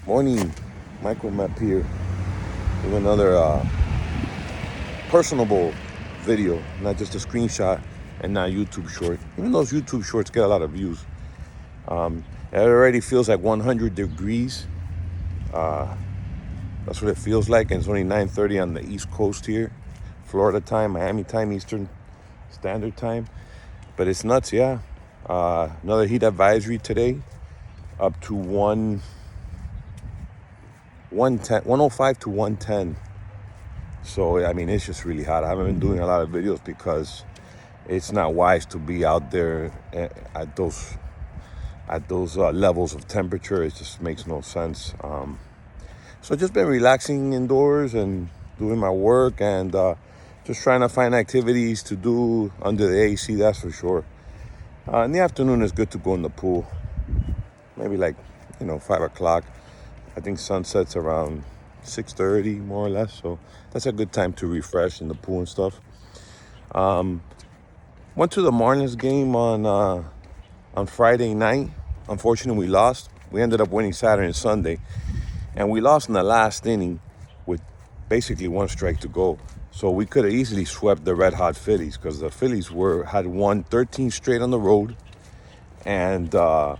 Morning, Michael Map here with another personable video, not just a screenshot and not YouTube short. Even those YouTube shorts get a lot of views. It already feels like 100 degrees. That's what it feels like, and it's only 9:30 on the East Coast here, Florida time, Miami time, Eastern Standard Time. But it's nuts, yeah. Another heat advisory today, up to 105 to 110. So, I mean, it's just really hot. I haven't been doing a lot of videos because it's not wise to be out there at those levels of temperature. It just makes no sense. So just been relaxing indoors and doing my work and just trying to find activities to do under the AC, that's for sure. In the afternoon, it's good to go in the pool. Maybe like, 5 o'clock. I think sunset's around 6:30, more or less. So that's a good time to refresh in the pool and stuff. Went to the Marlins game on Friday night. Unfortunately, we lost. We ended up winning Saturday and Sunday. And we lost in the last inning with basically one strike to go. So we could have easily swept the Red Hot Phillies because the Phillies had won 13 straight on the road. And I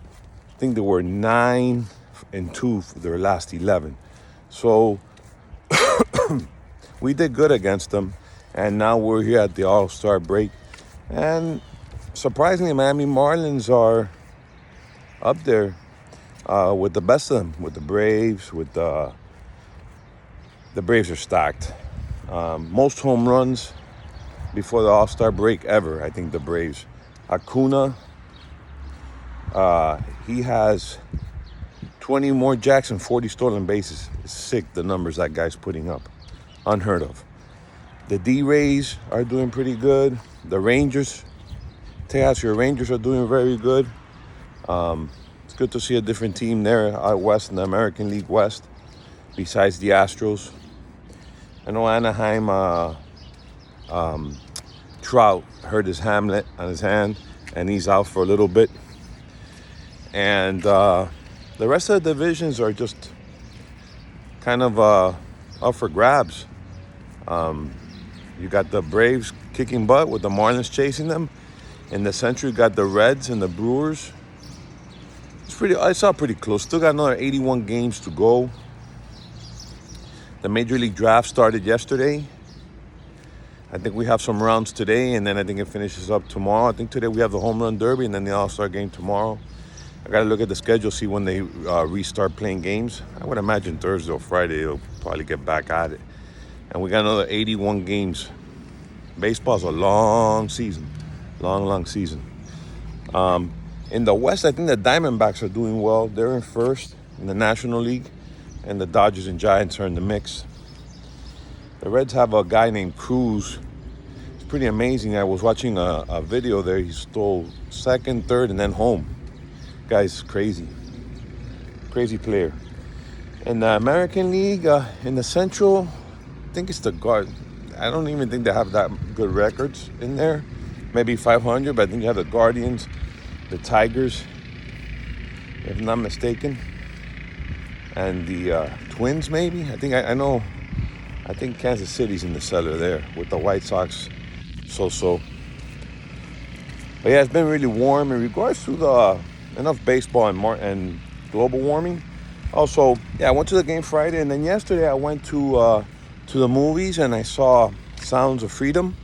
think they were 9-2 for their last 11. So we did good against them. And now we're here at the All-Star break. And surprisingly, Miami Marlins are up there with the best of them, with the Braves, with the Braves are stacked. Most home runs before the All-Star break ever, I think the Braves. Acuna, he has 20 more jacks and 40 stolen bases. It's sick, the numbers that guy's putting up. Unheard of. The D-Rays are doing pretty good. The Rangers, Tejas, Rangers are doing very good. It's good to see a different team there out west in the American League West, besides the Astros. I know Anaheim, Trout hurt his hamlet on his hand, and he's out for a little bit. And the rest of the divisions are just kind of up for grabs. You got the Braves kicking butt with the Marlins chasing them. In the Central, you got the Reds and the Brewers. It's all pretty close. Still got another 81 games to go. The Major League Draft started yesterday. I think we have some rounds today, and then I think it finishes up tomorrow. I think today we have the Home Run Derby and then the All-Star game tomorrow. I got to look at the schedule, see when they restart playing games. I would imagine Thursday or Friday they'll probably get back at it. And we got another 81 games. Baseball's a long season. Long season. In the West, I think the Diamondbacks are doing well. They're in first in the National League, and the Dodgers and Giants are in the mix. The Reds have a guy named Cruz. It's pretty amazing. I was watching a video there. He stole second, third, and then home. Guy's crazy. Crazy player. In the American League, in the Central, I think it's the Guard. I don't even think they have that good records in there. Maybe 500, but I think you have the Guardians, the Tigers, if I'm not mistaken, and the Twins maybe. I think Kansas City's in the cellar there with the White Sox. So. But yeah, it's been really warm. In regards to the enough baseball and global warming. Also, I went to the game Friday, and then yesterday I went to the movies and I saw Sounds of Freedom.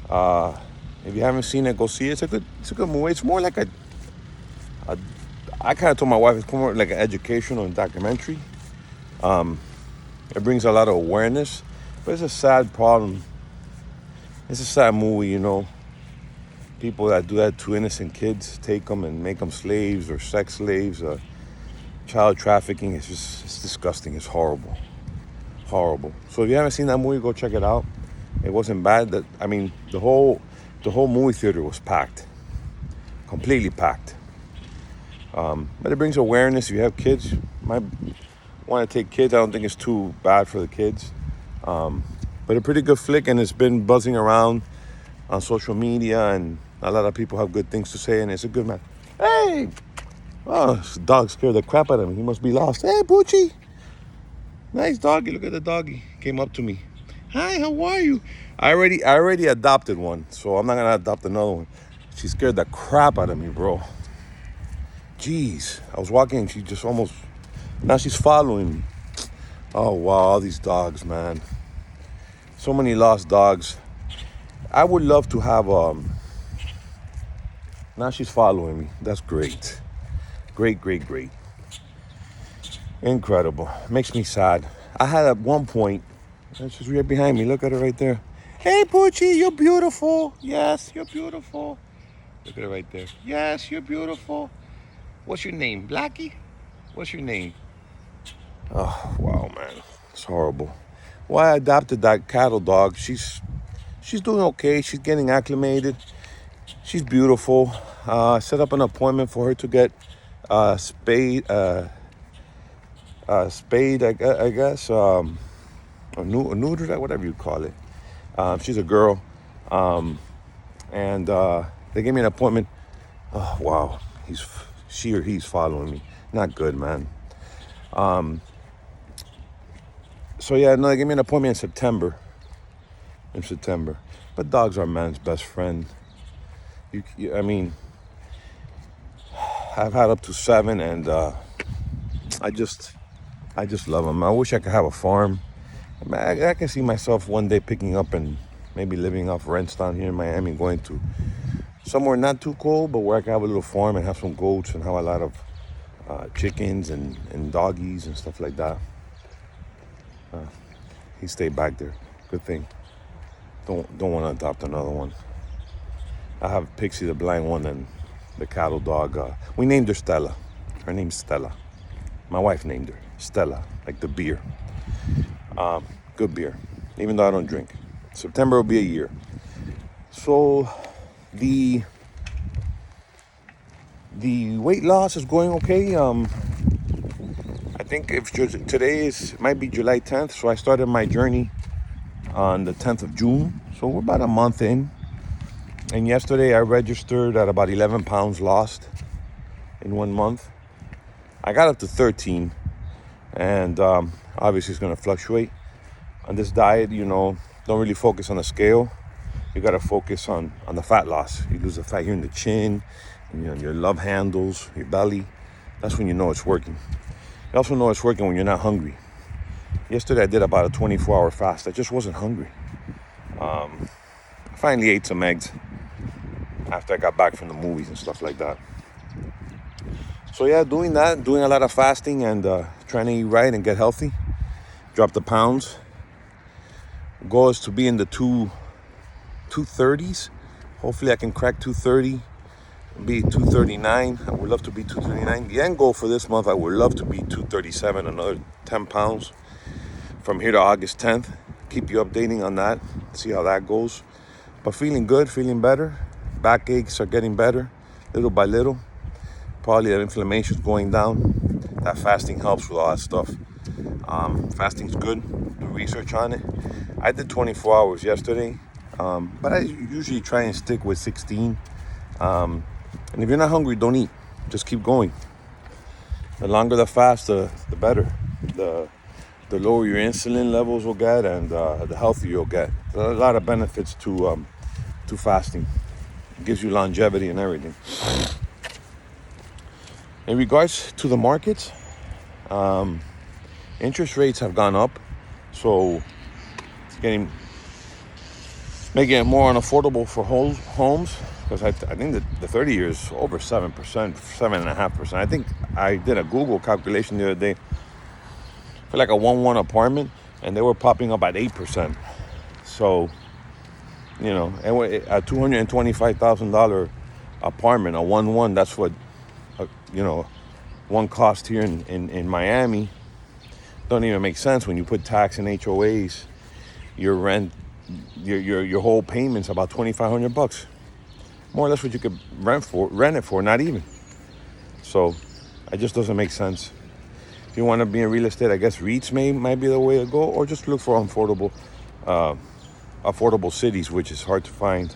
If you haven't seen it, go see it. It's a good movie. It's more like I kind of told my wife it's more like an educational documentary. It brings a lot of awareness, but it's a sad problem. It's a sad movie, People that do that to innocent kids, take them and make them slaves or sex slaves. Child trafficking, it's disgusting. It's horrible. So if you haven't seen that movie, go check it out. It wasn't bad. The whole movie theater was packed, completely packed. But it brings awareness. If you have kids, you might want to take kids. I don't think it's too bad for the kids. But a pretty good flick, and it's been buzzing around on social media, and a lot of people have good things to say, and it's a good match. Hey, Oh, this dog scared the crap out of him. He must be lost. Hey, Poochie. Nice doggy. Look at the doggy. Came up to me. Hi, how are you? I already adopted one, so I'm not gonna adopt another one. She scared the crap out of me, bro. Jeez. I was walking and she just almost, now she's following me. Oh wow, all these dogs, man. So many lost dogs. I would love to have now she's following me. That's great. Great, great, great. Incredible. Makes me sad. I had at one point, she's right behind me. Look at her right there. Hey, Poochie, you're beautiful. Yes, you're beautiful. Look at her right there. Yes, you're beautiful. What's your name? Blackie? What's your name? Oh, wow, man. It's horrible. Well, I adopted that cattle dog. She's doing okay. She's getting acclimated. She's beautiful. I set up an appointment for her to get spayed, I guess, or neutered, whatever you call it. She's a girl, and they gave me an appointment. Oh wow, she or he's following me. Not good, man. So yeah, no, they gave me an appointment in September. But dogs are man's best friend. I mean, I've had up to 7, and I just love them. I wish I could have a farm. I can see myself one day picking up and maybe living off rents down here in Miami, going to somewhere not too cold, but where I can have a little farm and have some goats and have a lot of chickens and doggies and stuff like that. He stayed back there. Good thing. Don't want to adopt another one. I have Pixie, the blind one, and the cattle dog. We named her Stella. Her name's Stella. My wife named her Stella, like the beer. Good beer, even though I don't drink. September will be a year. So the weight loss is going okay. I think if today might be July 10th, so I started my journey on the 10th of June. So we're about a month in. And yesterday I registered at about 11 pounds lost in 1 month. I got up to 13, and obviously it's going to fluctuate. On this diet, don't really focus on the scale. You got to focus on the fat loss. You lose the fat here in the chin, and, your love handles, your belly. That's when you know it's working. You also know it's working when you're not hungry. Yesterday I did about a 24-hour fast. I just wasn't hungry. I finally ate some eggs after I got back from the movies and stuff like that. So yeah, doing that, doing a lot of fasting and trying to eat right and get healthy. Drop the pounds. Goal is to be in the 230s. Hopefully I can crack 230, be 239. I would love to be 239. The end goal for this month, I would love to be 237, another 10 pounds from here to August 10th. Keep you updating on that, see how that goes. But feeling good, feeling better. Back aches are getting better, little by little. Probably that inflammation's going down. That fasting helps with all that stuff. Fasting's good. Do research on it. I did 24 hours yesterday, but I usually try and stick with 16. And if you're not hungry, don't eat. Just keep going. The longer the fast, the better. The lower your insulin levels will get, and the healthier you'll get. There are a lot of benefits to fasting. It gives you longevity and everything. In regards to the markets, interest rates have gone up, so it's making it more unaffordable for homes. Because I think that the 30 years over 7%, 7.5%. I think I did a Google calculation the other day for like a 1-1 apartment, and they were popping up at 8%. So, and a $225,000 apartment, a 1-1, that's what, one cost here in Miami. Don't even make sense when you put tax and HOAs. Your rent, your whole payment's about $2,500. More or less what you could rent it for, not even. So it just doesn't make sense. If you want to be in real estate, I guess REITs might be the way to go, or just look for affordable cities, which is hard to find.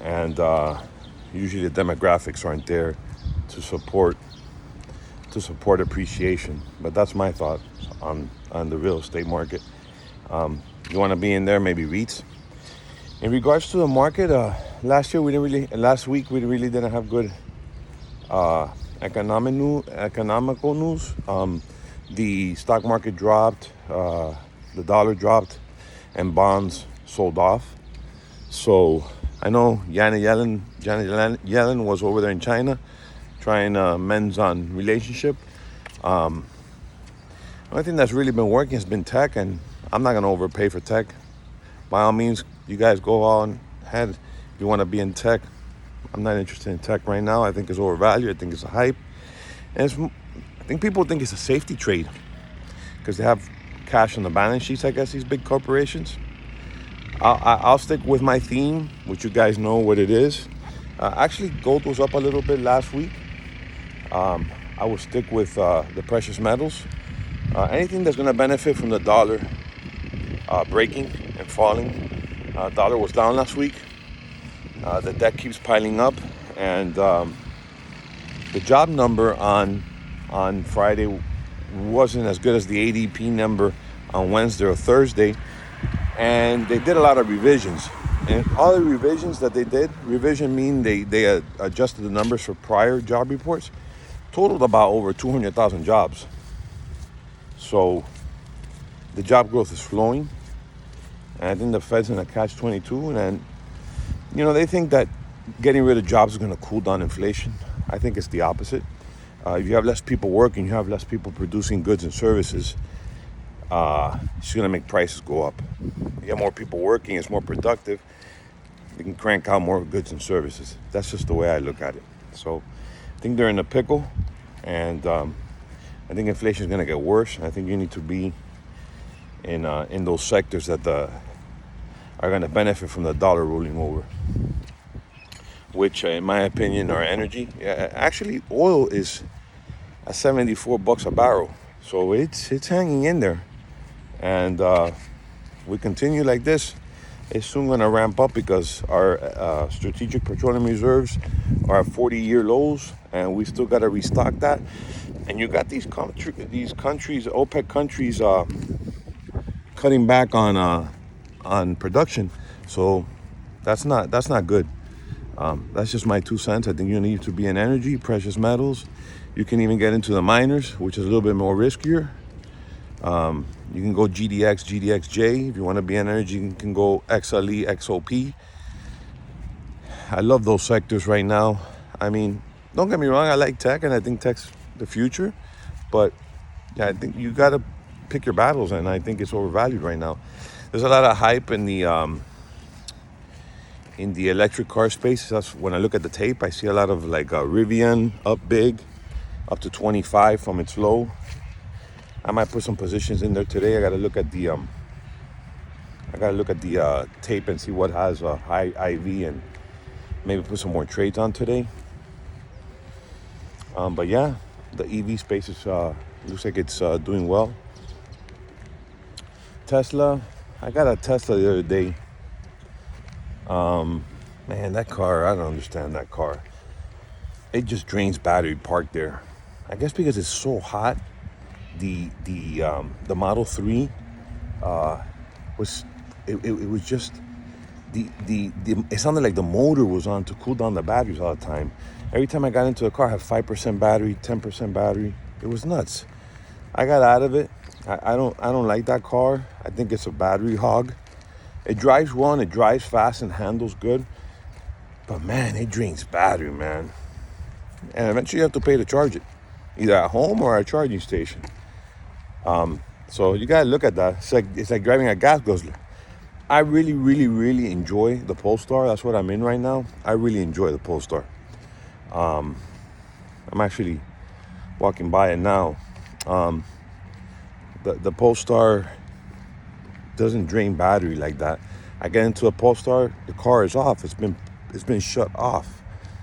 And usually the demographics aren't there to support to support appreciation. But that's my thought on the real estate market. You want to be in there, maybe REITs. In regards to the market, last week we really didn't have good economical news. The stock market dropped, the dollar dropped, and bonds sold off. So I know Janet Yellen was over there in China trying to mend on relationship. The only thing that's really been working has been tech, and I'm not going to overpay for tech. By all means, you guys go on ahead. If you want to be in tech, I'm not interested in tech right now. I think it's overvalued. I think it's a hype. And I think people think it's a safety trade because they have cash on the balance sheets, I guess, these big corporations. I'll stick with my theme, which you guys know what it is. Actually, gold was up a little bit last week. I will stick with the precious metals. Anything that's going to benefit from the dollar breaking and falling. Dollar was down last week. The debt keeps piling up, and the job number on Friday wasn't as good as the ADP number on Wednesday or Thursday, and they did a lot of revisions. And all the revisions that they did, revision mean they adjusted the numbers for prior job reports, totaled about over 200,000 jobs. So the job growth is flowing, and I think the Fed's in a catch-22, and they think that getting rid of jobs is going to cool down inflation. I think it's the opposite. If you have less people working, you have less people producing goods and services, it's going to make prices go up. You have more people working, it's more productive. They can crank out more goods and services. That's just the way I look at it. So I think they're in a pickle, and I think inflation is going to get worse. I think you need to be in those sectors that are going to benefit from the dollar rolling over, which in my opinion are energy. Actually, oil is at $74 a barrel, so it's hanging in there, and we continue like this, it's soon going to ramp up because our strategic petroleum reserves are at 40-year lows, and we still got to restock that. And you got these countries, OPEC countries, cutting back on production, so that's not good. That's just my 2 cents. I think you need to be in energy, precious metals. You can even get into the miners, which is a little bit more riskier. You can go GDX, GDXJ. If you want to be in energy, you can go XLE, XOP. I love those sectors right now. I mean, don't get me wrong, I like tech, and I think tech's the future. But yeah, I think you got to pick your battles, and I think it's overvalued right now. There's a lot of hype in the electric car space. That's when I look at the tape, I see a lot of like Rivian up big, up to 25 from its low. I might put some positions in there today. I got to look at the tape and see what has a high IV, and maybe put some more trades on today. But yeah, the EV space is looks like it's doing well. Tesla, I got a Tesla the other day. Man, that car, I don't understand that car. It just drains battery parked there. I guess because it's so hot. The Model 3 was just it sounded like the motor was on to cool down the batteries all the time. Every time I got into the car, I had 5% battery, 10% battery. It was nuts. I got out of it. I don't like that car. I think it's a battery hog. It drives well and it drives fast and handles good, but man, it drains battery, man. And eventually you have to pay to charge it, either at home or at a charging station. So you gotta look at that. It's like driving a gas guzzler. I really, really, really enjoy the Polestar. That's what I'm in right now. I really enjoy the Polestar. I'm actually walking by it now. The Polestar doesn't drain battery like that. I get into a Polestar, the car is off. It's been shut off.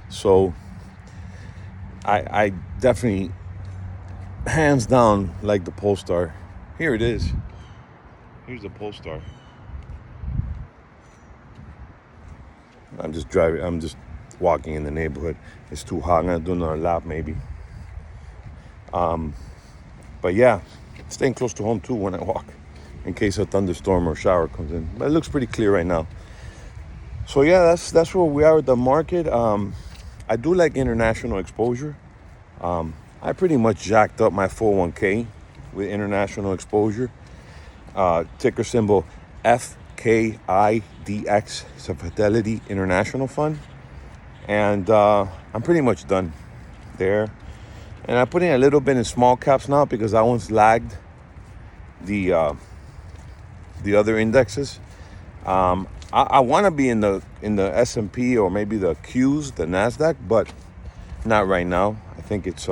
So I definitely, hands down, like the Polestar. Here it is. Here's the Polestar. I'm just walking in the neighborhood. It's too hot. I'm gonna do another lap maybe. But yeah, staying close to home too when I walk, in case a thunderstorm or shower comes in. But it looks pretty clear right now. So yeah, that's where we are with the market. I do like international exposure. I pretty much jacked up my 401k with international exposure. Ticker symbol FKIDX. It's a Fidelity International Fund. And I'm pretty much done there. And I put in a little bit in small caps now because I once lagged the other indexes. I want to be in the S&P or maybe the Qs, the Nasdaq, but not right now. I think it's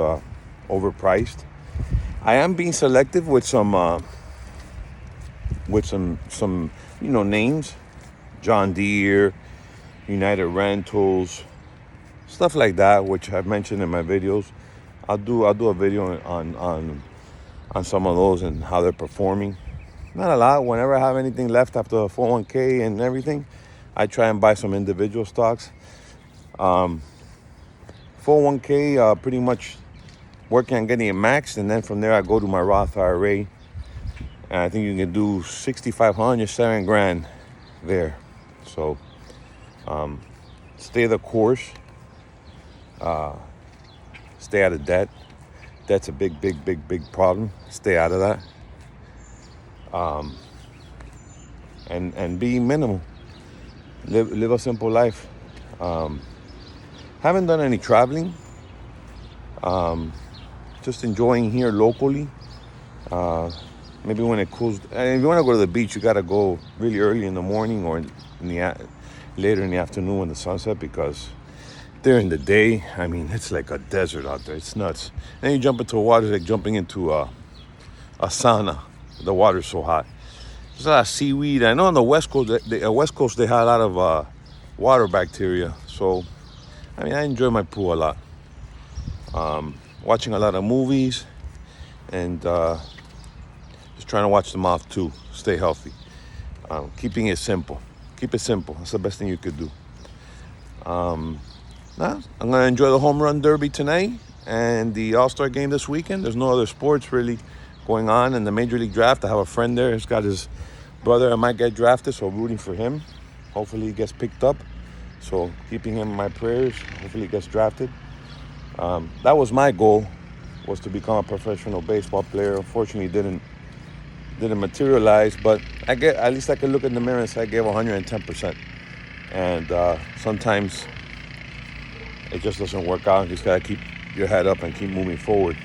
overpriced. I am being selective with some names, John Deere, United Rentals, stuff like that, which I've mentioned in my videos. I'll do a video on some of those and how they're performing. Not a lot. Whenever I have anything left after the 401k and everything, I try and buy some individual stocks. 401k, pretty much working on getting it maxed, and then from there I go to my Roth IRA, and I think you can do 6,500, $7,000 there. So stay the course. Stay out of debt. Debt's a big problem. Stay out of that. And be minimal. Live a simple life. Haven't done any traveling. Just enjoying here locally. Maybe when it cools. And if you want to go to the beach, you got to go really early in the morning or later in the afternoon when the sun set, because during the day, I mean, it's like a desert out there. It's nuts. And you jump into water, it's like jumping into a sauna. The water's so hot. There's a lot of seaweed. I know on the West Coast, they have a lot of water bacteria. So, I mean, I enjoy my pool a lot. Watching a lot of movies and just trying to watch them off too. Stay healthy. Keeping it simple. Keep it simple. That's the best thing you could do. I'm going to enjoy the home run derby tonight and the All-Star game this weekend. There's no other sports really going on in the Major League Draft. I have a friend there. He's got his brother that might get drafted, so I'm rooting for him. Hopefully he gets picked up. So keeping him in my prayers. Hopefully he gets drafted. That was my goal, was to become a professional baseball player. Unfortunately, didn't materialize, but at least I could look in the mirror and say I gave 110%. And sometimes it just doesn't work out. You just gotta keep your head up and keep moving forward.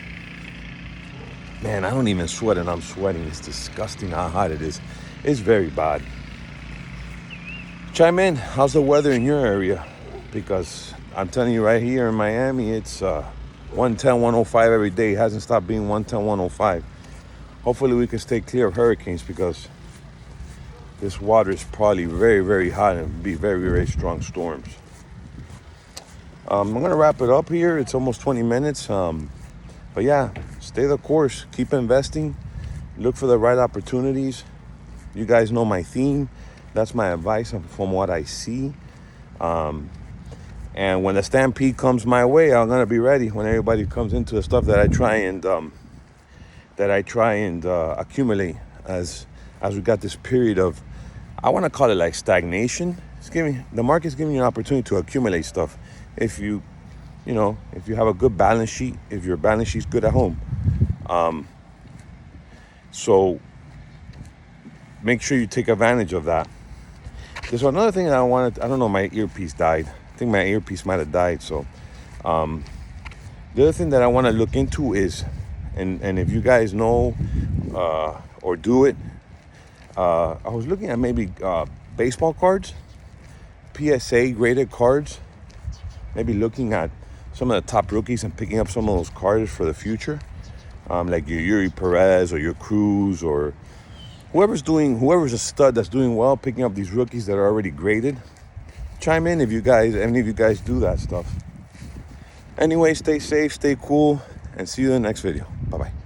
Man, I don't even sweat and I'm sweating. It's disgusting how hot it is. It's very bad. Chime in. How's the weather in your area? Because I'm telling you, right here in Miami, it's 110, 105 every day. It hasn't stopped being 110, 105. Hopefully we can stay clear of hurricanes, because this water is probably very hot and be very strong storms. I'm going to wrap it up here. It's almost 20 minutes. But yeah, stay the course. Keep investing. Look for the right opportunities. You guys know my theme. That's my advice from what I see. And when the stampede comes my way, I'm going to be ready when everybody comes into the stuff that I try and accumulate as we got this period of, I want to call it like stagnation. The market's giving you an opportunity to accumulate stuff. If you have a good balance sheet, if your balance sheet's good at home. So make sure you take advantage of that. There's another thing that I don't know, my earpiece died. I think my earpiece might have died. So the other thing that I want to look into is, and if you guys know or do it, I was looking at maybe baseball cards, PSA graded cards, maybe looking at some of the top rookies and picking up some of those cards for the future, like your Yuri Perez or your Cruz or whoever's a stud that's doing well, picking up these rookies that are already graded. Chime in if any of you guys do that stuff. Anyway, stay safe, stay cool, and see you in the next video. Bye-bye.